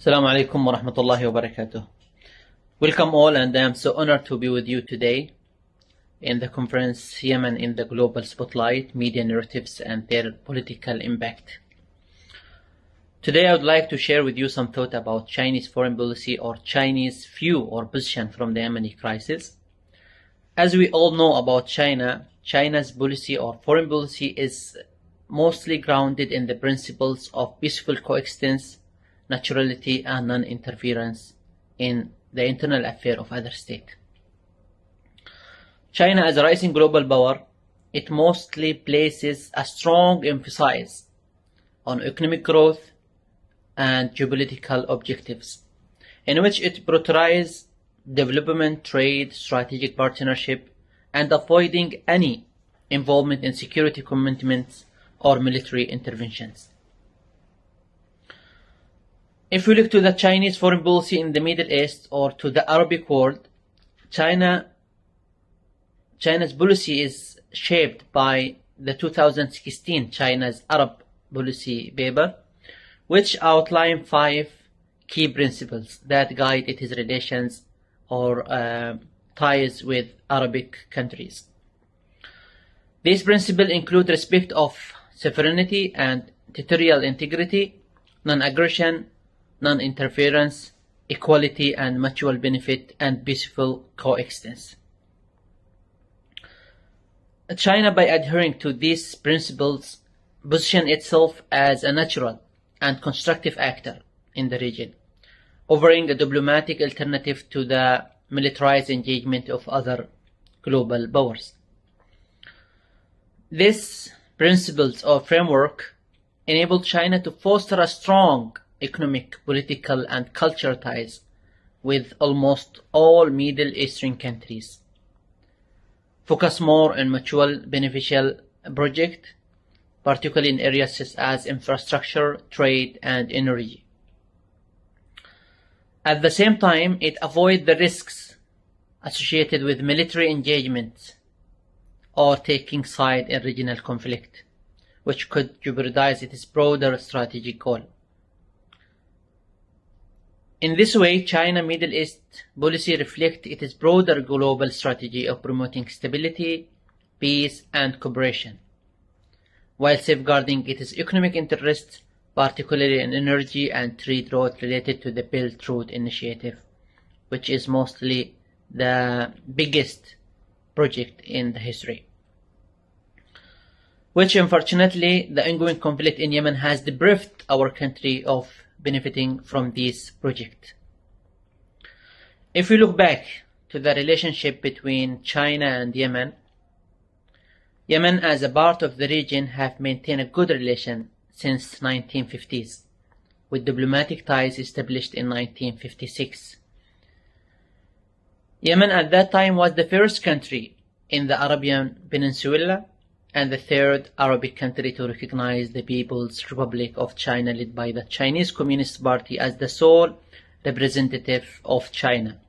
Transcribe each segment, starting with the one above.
Assalamu alaikum wa rahmatullahi wa barakatuh. Welcome all, and I am so honored to be with you today in the conference Yemen in the Global Spotlight, Media Narratives and Their Political Impact. Today I would like to share with you some thought about Chinese foreign policy or Chinese view or position from the Yemeni crisis. As we all know about China, China's policy or foreign policy is mostly grounded in the principles of peaceful coexistence, naturality and non-interference in the internal affair of other state. China, as a rising global power, it mostly places a strong emphasis on economic growth and geopolitical objectives, in which it prioritizes development, trade, strategic partnership, and avoiding any involvement in security commitments or military interventions. If we look to the Chinese foreign policy in the Middle East or to the Arabic world, China's policy is shaped by the 2016 China's Arab policy paper, which outline 5 key principles that guide its relations or ties with Arabic countries. These principles include respect of sovereignty and territorial integrity, non-aggression, non-interference, equality and mutual benefit, and peaceful coexistence. China, by adhering to these principles, positions itself as a natural and constructive actor in the region, offering a diplomatic alternative to the militarized engagement of other global powers. These principles or framework enable China to foster a strong economic, political and cultural ties with almost all Middle Eastern countries, focus more on mutual beneficial projects, particularly in areas such as infrastructure, trade and energy. At the same time, it avoids the risks associated with military engagement or taking side in regional conflict, which could jeopardize its broader strategic goal. In this way, China Middle East policy reflects its broader global strategy of promoting stability, peace and cooperation, while safeguarding its economic interests, particularly in energy and trade routes related to the Belt Road Initiative, which is mostly the biggest project in the history. Which unfortunately, the ongoing conflict in Yemen has deprived our country of benefiting from this project. If we look back to the relationship between China and Yemen, Yemen as a part of the region have maintained a good relation since 1950s, with diplomatic ties established in 1956. Yemen at that time was the first country in the Arabian Peninsula and the third Arabic country to recognize the People's Republic of China, led by the Chinese Communist Party, as the sole representative of China.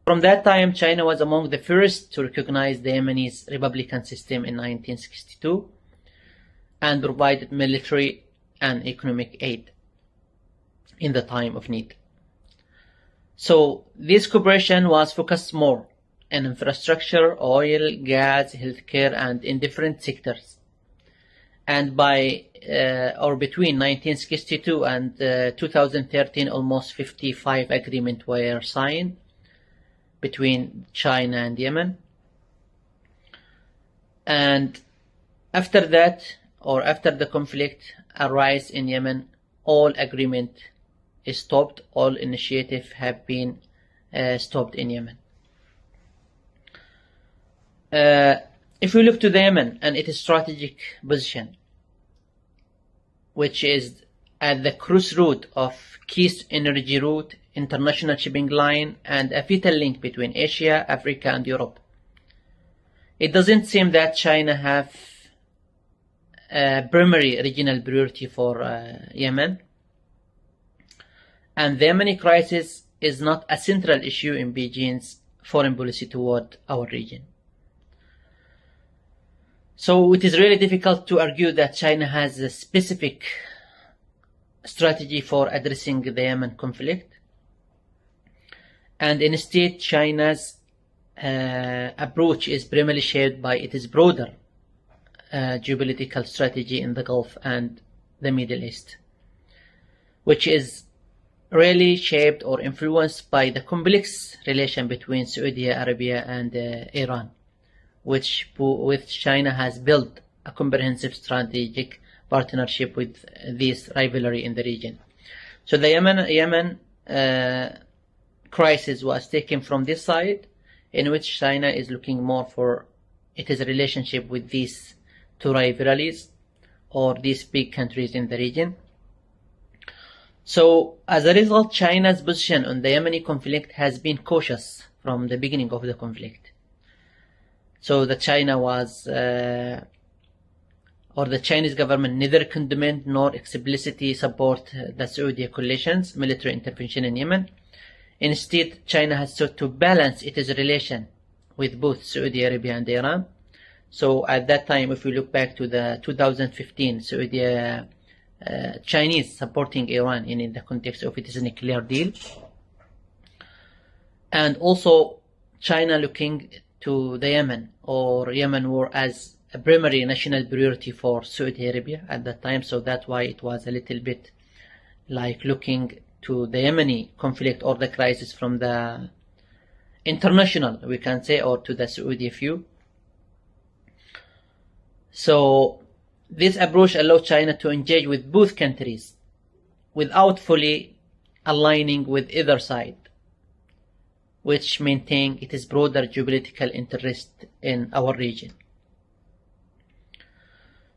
From that time, China was among the first to recognize the Yemeni republican system in 1962 and provided military and economic aid in the time of need. So this cooperation was focused more in infrastructure, oil, gas, healthcare, and in different sectors. And by or between 1962 and 2013, almost 55 agreements were signed between China and Yemen. And after that, or after the conflict arise in Yemen, all agreement is stopped, all initiatives have been stopped in Yemen. If we look to the Yemen and its strategic position, which is at the crossroad of key energy route, international shipping line, and a vital link between Asia, Africa, and Europe, it doesn't seem that China have a primary regional priority for Yemen, and the Yemeni crisis is not a central issue in Beijing's foreign policy toward our region. So it is really difficult to argue that China has a specific strategy for addressing the Yemen conflict, and instead China's approach is primarily shaped by its broader geopolitical strategy in the Gulf and the Middle East, which is really shaped or influenced by the complex relation between Saudi Arabia and Iran, with China has built a comprehensive strategic partnership with this rivalry in the region. So the Yemen crisis was taken from this side, in which China is looking more for its relationship with these two rivalries or these big countries in the region. So as a result, China's position on the Yemeni conflict has been cautious from the beginning of the conflict. So the China was, or the Chinese government neither condemned nor explicitly support the Saudi coalition's military intervention in Yemen. Instead, China has sought to balance its relation with both Saudi Arabia and Iran. So at that time, if we look back to the 2015 Chinese supporting Iran in the context of its nuclear deal, and also China looking to the Yemen or Yemen war as a primary national priority for Saudi Arabia at that time. So that's why it was a little bit like looking to the Yemeni conflict or the crisis from the international, we can say, or to the Saudi view. So this approach allowed China to engage with both countries without fully aligning with either side, which maintained its broader geopolitical interest in our region.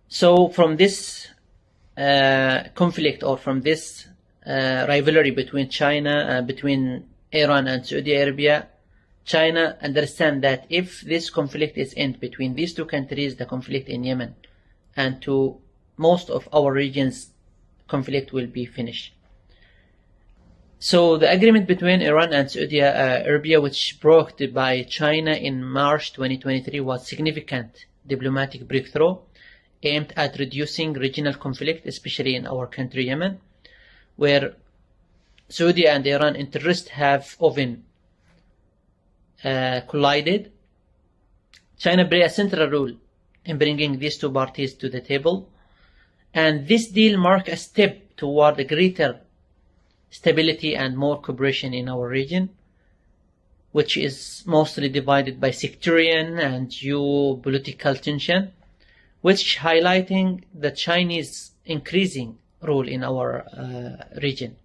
So from this conflict, or from this rivalry between between Iran and Saudi Arabia, China understands that if this conflict is end between these two countries, the conflict in Yemen, and to most of our region's conflict will be finished. So the agreement between Iran and Saudi Arabia, which broke by China in March 2023, was significant diplomatic breakthrough aimed at reducing regional conflict, especially in our country Yemen, where Saudi and Iran interests have often collided. China played a central role in bringing these two parties to the table, and this deal marked a step toward a greater stability and more cooperation in our region, which is mostly divided by sectarian and geopolitical tension, which highlighting the Chinese increasing role in our region.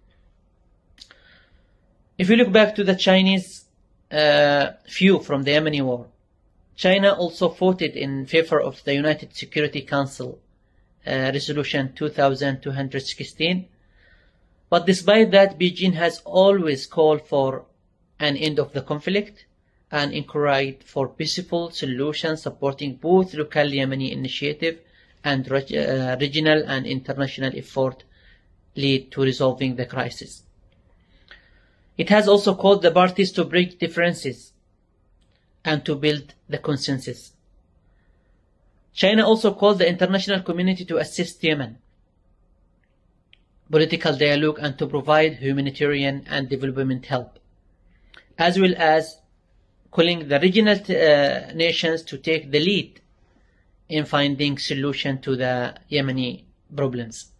If you look back to the Chinese view from the Yemeni war, China also voted in favor of the United Security Council Resolution 2216. But despite that, Beijing has always called for an end of the conflict and encouraged for peaceful solutions, supporting both local Yemeni initiative and regional and international effort lead to resolving the crisis. It has also called the parties to break differences and to build the consensus. China also called the international community to assist Yemen political dialogue and to provide humanitarian and development help, as well as calling the regional nations to take the lead in finding solution to the Yemeni problems.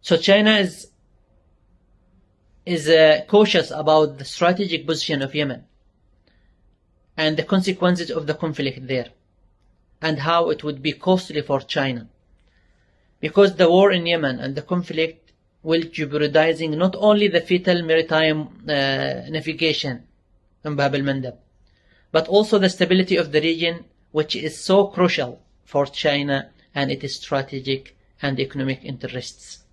So China is cautious about the strategic position of Yemen and the consequences of the conflict there, and how it would be costly for China, because the war in Yemen and the conflict will jeopardizing not only the vital maritime navigation in Bab al-Mandab, but also the stability of the region, which is so crucial for China and its strategic and economic interests.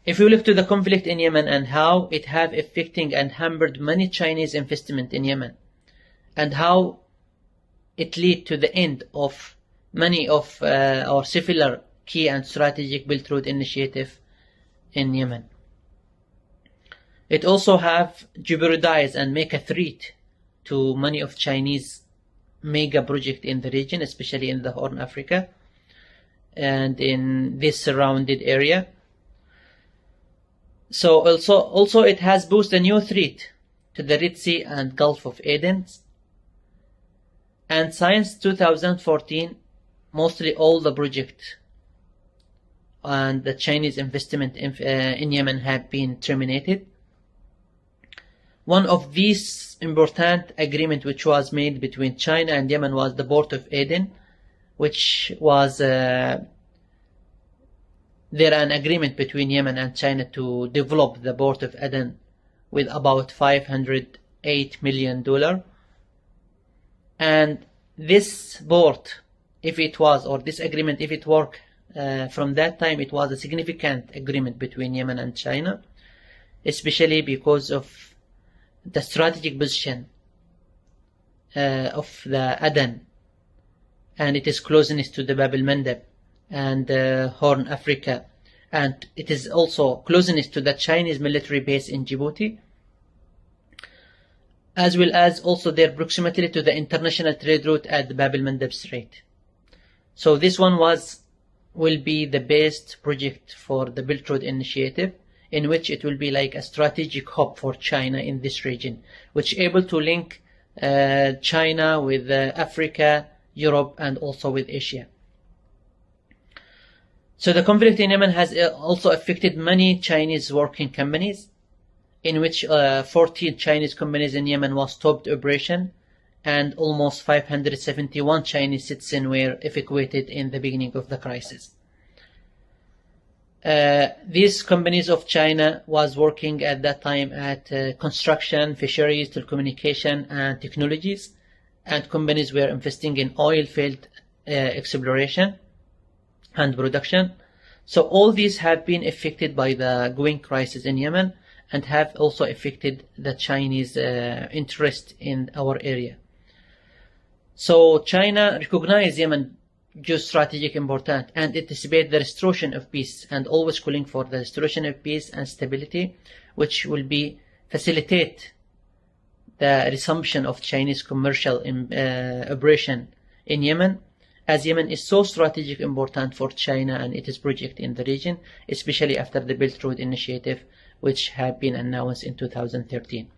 If you look to the conflict in Yemen and how it have affecting and hampered many Chinese investment in Yemen, and how it lead to the end of many of our similar key and strategic Belt Road initiative in Yemen. It also have jeopardized and make a threat to many of Chinese mega project in the region, especially in the Horn Africa, and in this surrounded area. So also it has posed a new threat to the Red Sea and Gulf of Aden. And since 2014, mostly all the projects and the Chinese investment in Yemen have been terminated. One of these important agreements which was made between China and Yemen was the Port of Aden, which was there an agreement between Yemen and China to develop the Port of Aden with about $508 million. And this port, if it was, or this agreement, if it worked from that time, it was a significant agreement between Yemen and China, especially because of the strategic position of the Aden and its closeness to the Bab el-Mandeb and Horn Africa, and it is also closeness to the Chinese military base in Djibouti, as well as also their proximity to the international trade route at the Bab el-Mandeb Strait. So this one will be the best project for the Belt Road Initiative, in which it will be like a strategic hub for China in this region, which able to link China with Africa, Europe, and also with Asia. So the conflict in Yemen has also affected many Chinese working companies, in which 14 Chinese companies in Yemen was stopped operation, and almost 571 Chinese citizens were evacuated in the beginning of the crisis. These companies of China was working at that time at construction, fisheries, telecommunication, and technologies, and companies were investing in oil field exploration and production. So all these have been affected by the going crisis in Yemen and have also affected the Chinese interest in our area. So China recognized Yemen geostrategic importance and anticipate the restoration of peace, and always calling for the restoration of peace and stability, which will be facilitate the resumption of Chinese commercial operation in Yemen, as Yemen is so strategic important for China and its project in the region, especially after the Belt Road Initiative, which had been announced in 2013.